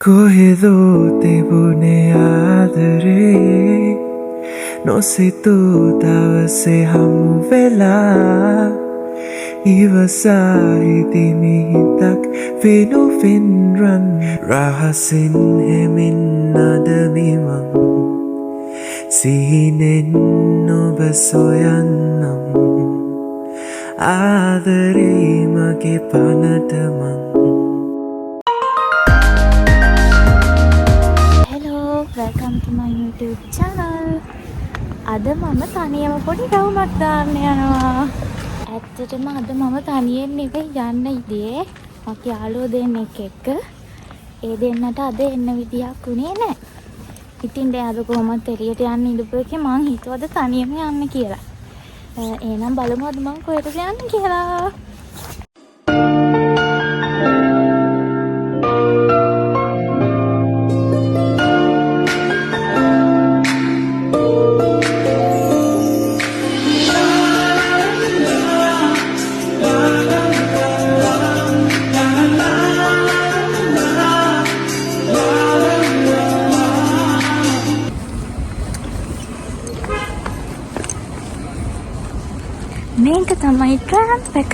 කොහෙදෝ තිබුණේ ආදරේ නොසිතූ දවසේ හමු වෙලා ඉවසා හිටිමි හිතක් වෙනුවෙන් රහසින් හෙමින් නඩමිමං සිහිනෙන් ඔබ සොයන්නම් ආදරේ මගේ පනටමං welcome to my YouTube channel. අද මම තනියම පොඩි රවුමක් දාන්න යනවා. ඇත්තටම අද මම තනියෙන් නෙවෙයි යන්න ඉදී. මගේ යාළුවෝ දෙන්නෙක් එක්ක. ඒ දෙන්නට අද එන්න විදියක් උනේ නැහැ. ඉතින් දැන් අද කොහොමද එළියට යන්න ඉඳපු එකේ මං හිතුවද තනියම යන්න කියලා. එහෙනම් බලමු අද මං කොහෙටද යන්නේ කියලා. මේක තමයි ට්‍රැම්ප් එක.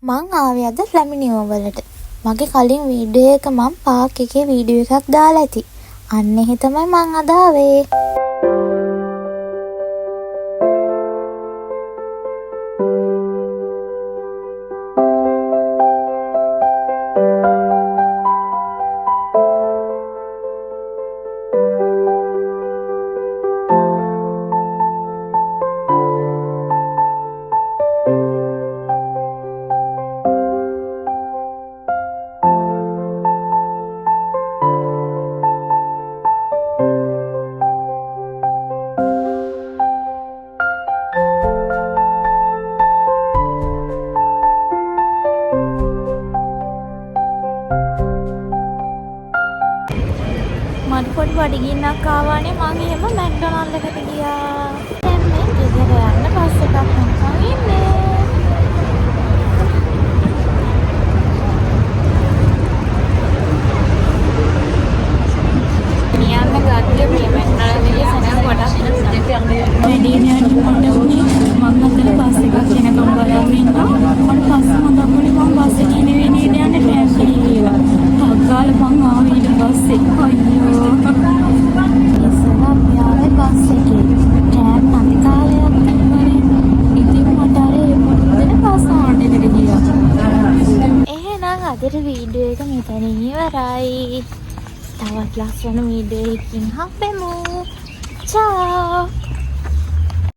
මං ආවේ අද ෆ්ලැමිනියෝ වලට. මගේ කලින් වීඩියෝ එක මං පාක් එකේ වීඩියෝ එකක් දාලා ඇති. අන්න එහෙ තමයි මං අද ආවේ. මට පොඩි බඩගින්නක් ආවානේ මං එහෙම මැක්ඩොනල්ඩ් එකට ගියා. දැන් මේ ගෙදර යන්න බස් එකක් හම්බුනා ඉන්නේ. නියන්න ගත්තේ මේ මැක්ඩොනල්ඩ් එකේ සනහ කොටස් වැඩිනියන් මට උනේ මං අතන බස් එකක් එනකම් බලන් ඉන්නවා. මට පස්සේ මතක් වුණේ මං බස් එකේ නෙවෙයි නේද යන්නේ ටැක්සි කියලා. තාගාල මං ආවේ ඊට පස්සේ අයියෝ අදට වීඩියෝ එක මෙතනින් ඉවරයි. තවත් ලස්සන වීඩියෝ එකකින් හම්බෙමු. චාව්.